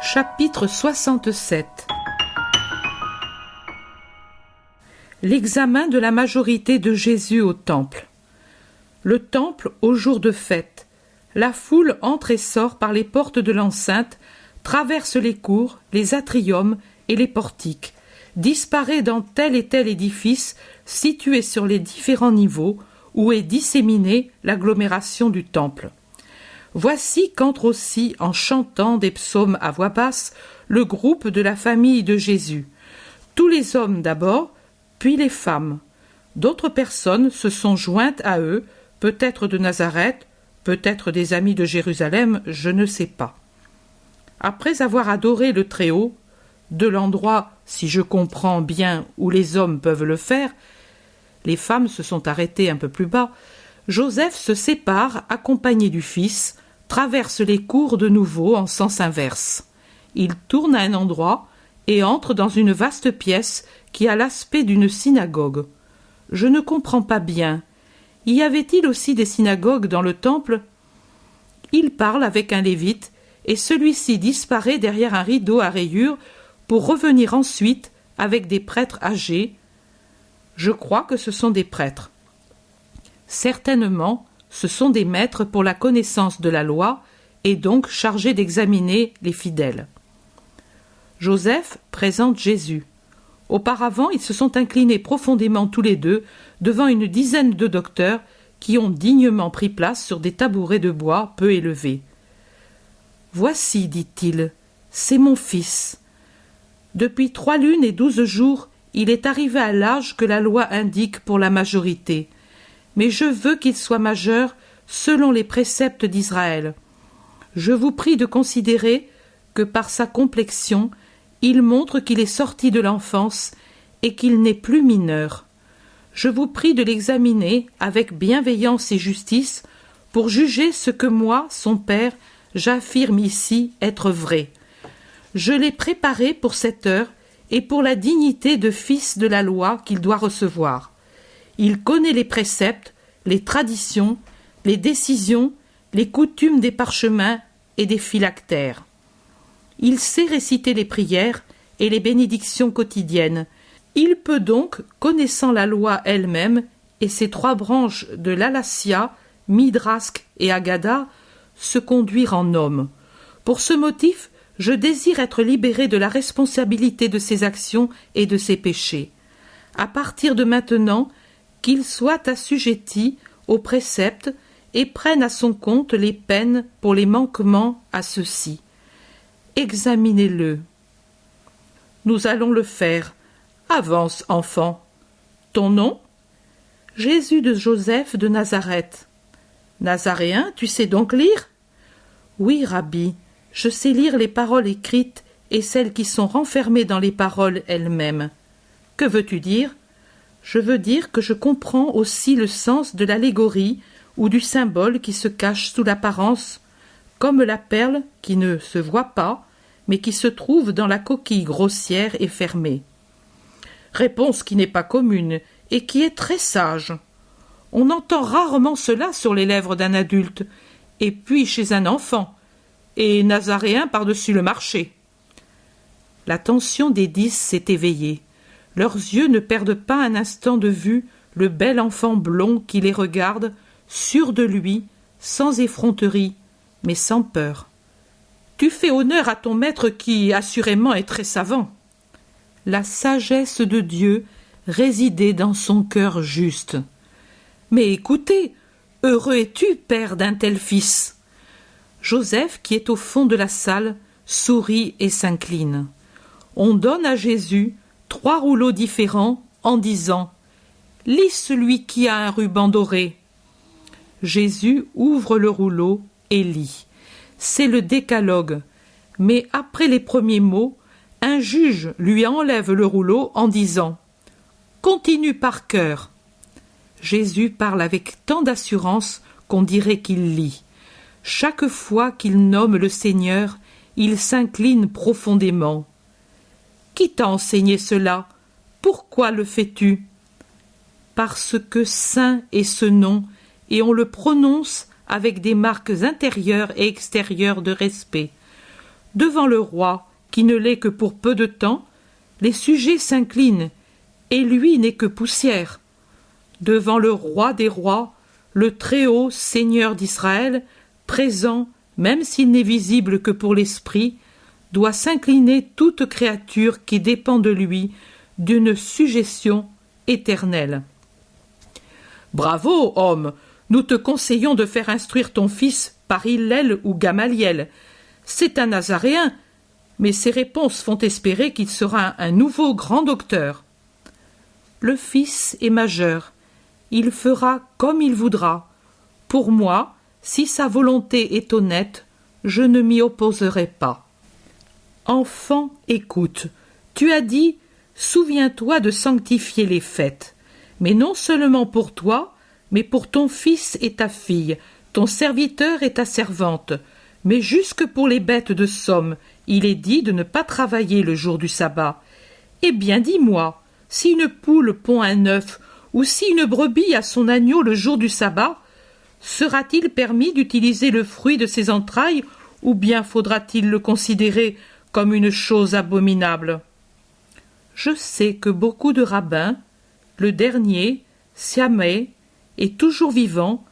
Chapitre 67. L'examen de la majorité de Jésus au temple. Le temple au jour de fête. La foule entre et sort par les portes de l'enceinte, traverse les cours, les atriums et les portiques, disparaît dans tel et tel édifice situé sur les différents niveaux où est disséminée l'agglomération du temple. Voici qu'entre aussi, en chantant des psaumes à voix basse, le groupe de la famille de Jésus. Tous les hommes d'abord, puis les femmes. D'autres personnes se sont jointes à eux, peut-être de Nazareth, peut-être des amis de Jérusalem, je ne sais pas. Après avoir adoré le Très-Haut, de l'endroit, si je comprends bien, où les hommes peuvent le faire, les femmes se sont arrêtées un peu plus bas, Joseph se sépare, accompagné du fils, traverse les cours de nouveau en sens inverse. Il tourne à un endroit et entre dans une vaste pièce qui a l'aspect d'une synagogue. Je ne comprends pas bien. Y avait-il aussi des synagogues dans le temple ? Il parle avec un lévite et celui-ci disparaît derrière un rideau à rayures pour revenir ensuite avec des prêtres âgés. Je crois que ce sont des prêtres. Certainement, ce sont des maîtres pour la connaissance de la loi et donc chargés d'examiner les fidèles. Joseph présente Jésus. Auparavant, ils se sont inclinés profondément tous les deux devant une dizaine de docteurs qui ont dignement pris place sur des tabourets de bois peu élevés. « Voici, dit-il, c'est mon fils. Depuis 3 lunes et 12 jours, il est arrivé à l'âge que la loi indique pour la majorité. Mais je veux qu'il soit majeur selon les préceptes d'Israël. Je vous prie de considérer que par sa complexion, il montre qu'il est sorti de l'enfance et qu'il n'est plus mineur. Je vous prie de l'examiner avec bienveillance et justice pour juger ce que moi, son père, j'affirme ici être vrai. Je l'ai préparé pour cette heure et pour la dignité de fils de la loi qu'il doit recevoir. Il connaît les préceptes, les traditions, les décisions, les coutumes des parchemins et des phylactères. Il sait réciter les prières et les bénédictions quotidiennes. Il peut donc, connaissant la loi elle-même et ses 3 branches de l'Alassia, Midrask et Agada, se conduire en homme. Pour ce motif, je désire être libéré de la responsabilité de ses actions et de ses péchés. À partir de maintenant, qu'il soit assujetti aux préceptes et prenne à son compte les peines pour les manquements à ceux-ci. Examinez-le. Nous allons le faire. Avance, enfant. Ton nom ? Jésus de Joseph de Nazareth. Nazaréen, tu sais donc lire ? Oui, Rabbi, je sais lire les paroles écrites et celles qui sont renfermées dans les paroles elles-mêmes. Que veux-tu dire ? Je veux dire que je comprends aussi le sens de l'allégorie ou du symbole qui se cache sous l'apparence, comme la perle qui ne se voit pas, mais qui se trouve dans la coquille grossière et fermée. Réponse qui n'est pas commune et qui est très sage. On entend rarement cela sur les lèvres d'un adulte, et puis chez un enfant, et nazaréen par-dessus le marché. L'attention des 10 s'est éveillée. Leurs yeux ne perdent pas un instant de vue le bel enfant blond qui les regarde, sûr de lui, sans effronterie, mais sans peur. Tu fais honneur à ton maître qui, assurément, est très savant. La sagesse de Dieu résidait dans son cœur juste. Mais écoutez, heureux es-tu, père d'un tel fils ? Joseph, qui est au fond de la salle, sourit et s'incline. On donne à Jésus 3 rouleaux différents en disant « Lis celui qui a un ruban doré ». Jésus ouvre le rouleau et lit. C'est le décalogue, mais après les premiers mots, un juge lui enlève le rouleau en disant « Continue par cœur ». Jésus parle avec tant d'assurance qu'on dirait qu'il lit. Chaque fois qu'il nomme le Seigneur, il s'incline profondément. « Qui t'a enseigné cela ? Pourquoi le fais-tu ? » Parce que saint est ce nom, et on le prononce avec des marques intérieures et extérieures de respect. Devant le roi, qui ne l'est que pour peu de temps, les sujets s'inclinent, et lui n'est que poussière. Devant le roi des rois, le Très-Haut Seigneur d'Israël, présent, même s'il n'est visible que pour l'esprit, doit s'incliner toute créature qui dépend de lui d'une sujétion éternelle. Bravo, homme, nous te conseillons de faire instruire ton fils par Hillel ou Gamaliel. C'est un Nazaréen, mais ses réponses font espérer qu'il sera un nouveau grand docteur. Le fils est majeur, il fera comme il voudra. Pour moi, si sa volonté est honnête, je ne m'y opposerai pas. Enfant, écoute, tu as dit « Souviens-toi de sanctifier les fêtes », mais non seulement pour toi, mais pour ton fils et ta fille, ton serviteur et ta servante, mais jusque pour les bêtes de somme, il est dit de ne pas travailler le jour du sabbat. Eh bien, dis-moi, si une poule pond un œuf, ou si une brebis a son agneau le jour du sabbat, sera-t-il permis d'utiliser le fruit de ses entrailles, ou bien faudra-t-il le considérer comme une chose abominable? Je sais que beaucoup de rabbins, le dernier, Siamé, et toujours vivant,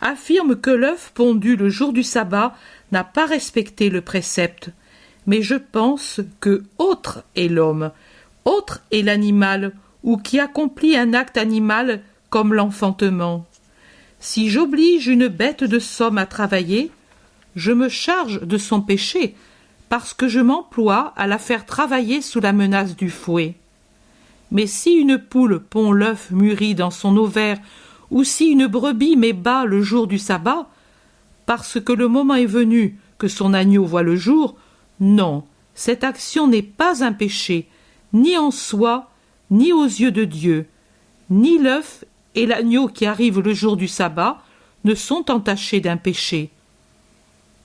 affirment que l'œuf pondu le jour du sabbat n'a pas respecté le précepte. Mais je pense que autre est l'homme, autre est l'animal, ou qui accomplit un acte animal comme l'enfantement. Si j'oblige une bête de somme à travailler, je me charge de son péché, parce que je m'emploie à la faire travailler sous la menace du fouet. Mais si une poule pond l'œuf mûri dans son ovaire, ou si une brebis met bas le jour du sabbat, parce que le moment est venu que son agneau voit le jour, non, cette action n'est pas un péché, ni en soi, ni aux yeux de Dieu. Ni l'œuf et l'agneau qui arrivent le jour du sabbat ne sont entachés d'un péché.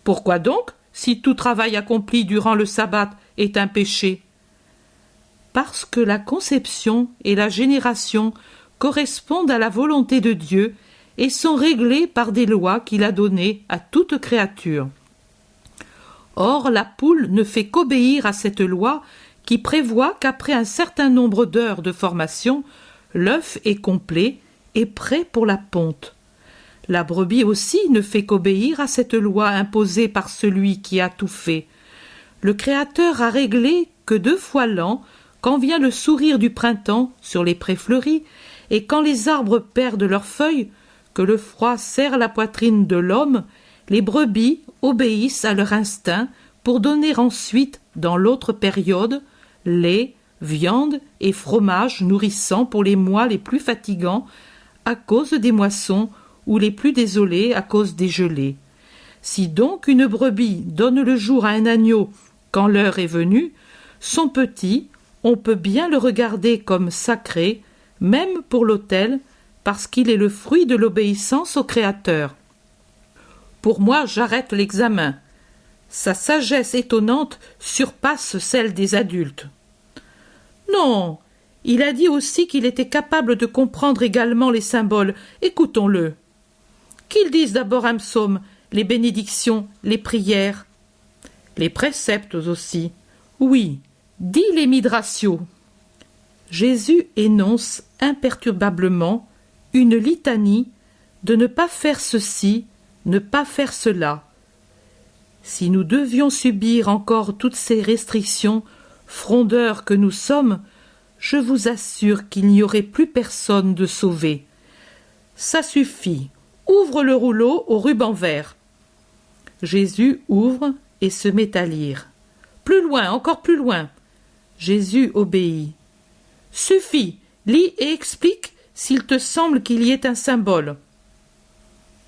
Pourquoi donc, si tout travail accompli durant le sabbat est un péché? Parce que la conception et la génération correspondent à la volonté de Dieu et sont réglées par des lois qu'il a données à toute créature. Or, la poule ne fait qu'obéir à cette loi qui prévoit qu'après un certain nombre d'heures de formation, l'œuf est complet et prêt pour la ponte. La brebis aussi ne fait qu'obéir à cette loi imposée par celui qui a tout fait. Le Créateur a réglé que 2 fois l'an, quand vient le sourire du printemps sur les prés fleuris, et quand les arbres perdent leurs feuilles, que le froid serre la poitrine de l'homme, les brebis obéissent à leur instinct pour donner ensuite, dans l'autre période, lait, viande et fromage nourrissant pour les mois les plus fatigants à cause des moissons ou les plus désolés à cause des gelées. Si donc une brebis donne le jour à un agneau quand l'heure est venue, son petit, on peut bien le regarder comme sacré, même pour l'autel, parce qu'il est le fruit de l'obéissance au Créateur. Pour moi, j'arrête l'examen. Sa sagesse étonnante surpasse celle des adultes. Non, il a dit aussi qu'il était capable de comprendre également les symboles. Écoutons-le. Qu'il dise d'abord un psaume, les bénédictions, les prières. Les préceptes aussi. Oui, dit les midrashios. Jésus énonce imperturbablement une litanie de ne pas faire ceci, ne pas faire cela. Si nous devions subir encore toutes ces restrictions, frondeurs que nous sommes, je vous assure qu'il n'y aurait plus personne de sauvé. Ça suffit. Ouvre le rouleau au ruban vert. Jésus ouvre et se met à lire. Plus loin, encore plus loin. Jésus obéit. Suffit, lis et explique s'il te semble qu'il y ait un symbole.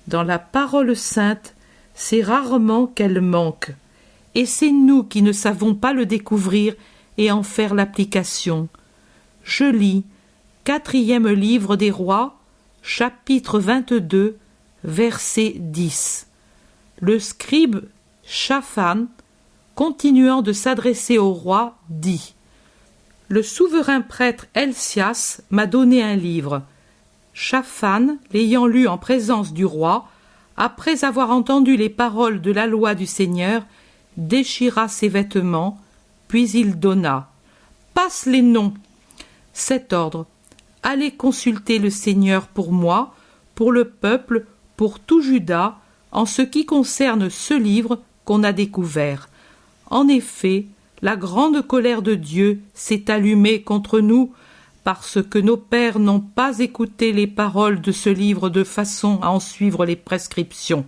Dans la parole sainte, c'est rarement qu'elle manque, et c'est nous qui ne savons pas le découvrir et en faire l'application. Je lis 4e livre des Rois, chapitre 22, verset 10. Le scribe Shaphan, continuant de s'adresser au roi, dit « Le souverain prêtre Helcias m'a donné un livre. » Shaphan, l'ayant lu en présence du roi, après avoir entendu les paroles de la loi du Seigneur, déchira ses vêtements, puis il donna. Passe les noms. Cet ordre. Allez consulter le Seigneur pour moi, pour le peuple, pour tout Juda, en ce qui concerne ce livre qu'on a découvert. En effet, la grande colère de Dieu s'est allumée contre nous, parce que nos pères n'ont pas écouté les paroles de ce livre de façon à en suivre les prescriptions.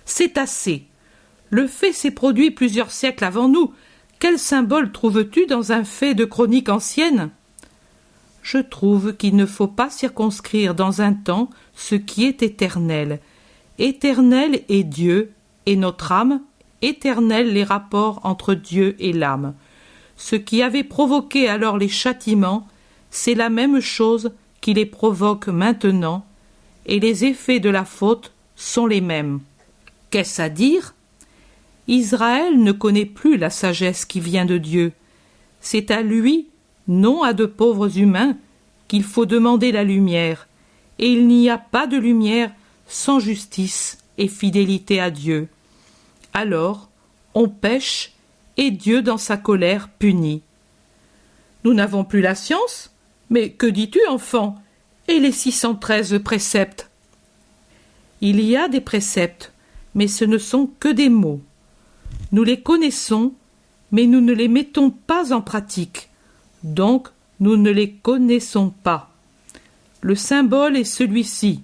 C'est assez. Le fait s'est produit plusieurs siècles avant nous. Quel symbole trouves-tu dans un fait de chronique ancienne ? Je trouve qu'il ne faut pas circonscrire dans un temps ce qui est éternel. Éternel est Dieu et notre âme, éternels les rapports entre Dieu et l'âme. Ce qui avait provoqué alors les châtiments, c'est la même chose qui les provoque maintenant, et les effets de la faute sont les mêmes. Qu'est-ce à dire ? Israël ne connaît plus la sagesse qui vient de Dieu. C'est à lui, non à de pauvres humains, qu'il faut demander la lumière, et il n'y a pas de lumière sans justice et fidélité à Dieu. Alors, on pêche, et Dieu, dans sa colère, punit. Nous n'avons plus la science ? Mais que dis-tu, enfant ? Et les 613 préceptes ? Il y a des préceptes, mais ce ne sont que des mots. Nous les connaissons, mais nous ne les mettons pas en pratique. Donc, nous ne les connaissons pas. Le symbole est celui-ci.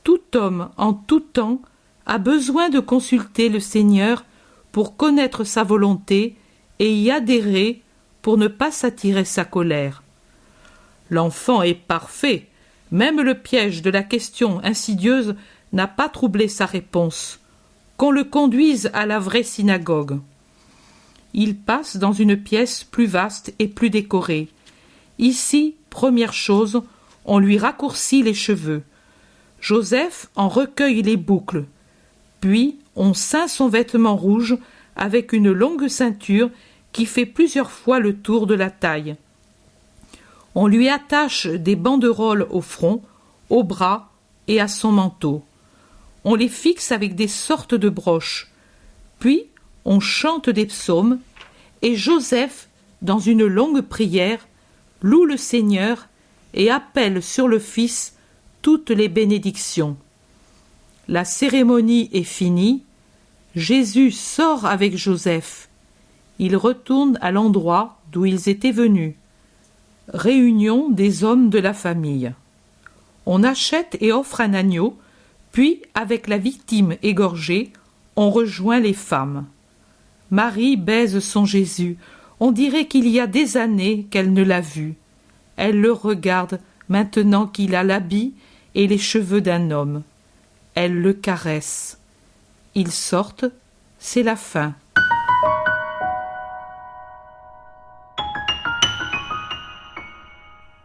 Tout homme, en tout temps, a besoin de consulter le Seigneur pour connaître sa volonté et y adhérer pour ne pas s'attirer sa colère. L'enfant est parfait. Même le piège de la question insidieuse n'a pas troublé sa réponse. Qu'on le conduise à la vraie synagogue. Il passe dans une pièce plus vaste et plus décorée. Ici, première chose, on lui raccourcit les cheveux. Joseph en recueille les boucles. Puis, on ceint son vêtement rouge avec une longue ceinture qui fait plusieurs fois le tour de la taille. On lui attache des banderoles au front, au bras et à son manteau. On les fixe avec des sortes de broches. Puis, on chante des psaumes, et Joseph, dans une longue prière, loue le Seigneur et appelle sur le Fils toutes les bénédictions. La cérémonie est finie. Jésus sort avec Joseph. Ils retournent à l'endroit d'où ils étaient venus. Réunion des hommes de la famille. On achète et offre un agneau, puis, avec la victime égorgée, on rejoint les femmes. Marie baise son Jésus. On dirait qu'il y a des années qu'elle ne l'a vu. Elle le regarde maintenant qu'il a l'habit et les cheveux d'un homme. Elle le caresse. Ils sortent, c'est la fin.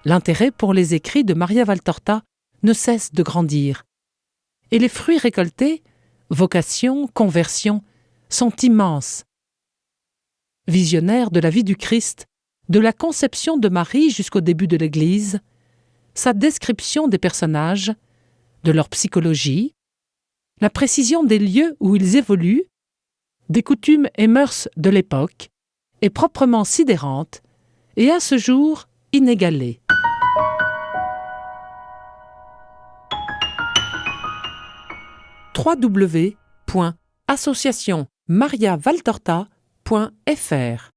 L'intérêt pour les écrits de Maria Valtorta ne cesse de grandir. Et les fruits récoltés, vocation, conversion, sont immenses. Visionnaire de la vie du Christ, de la conception de Marie jusqu'au début de l'Église, sa description des personnages, de leur psychologie, la précision des lieux où ils évoluent, des coutumes et mœurs de l'époque, est proprement sidérante et à ce jour inégalée. www.associationmariavaltorta.fr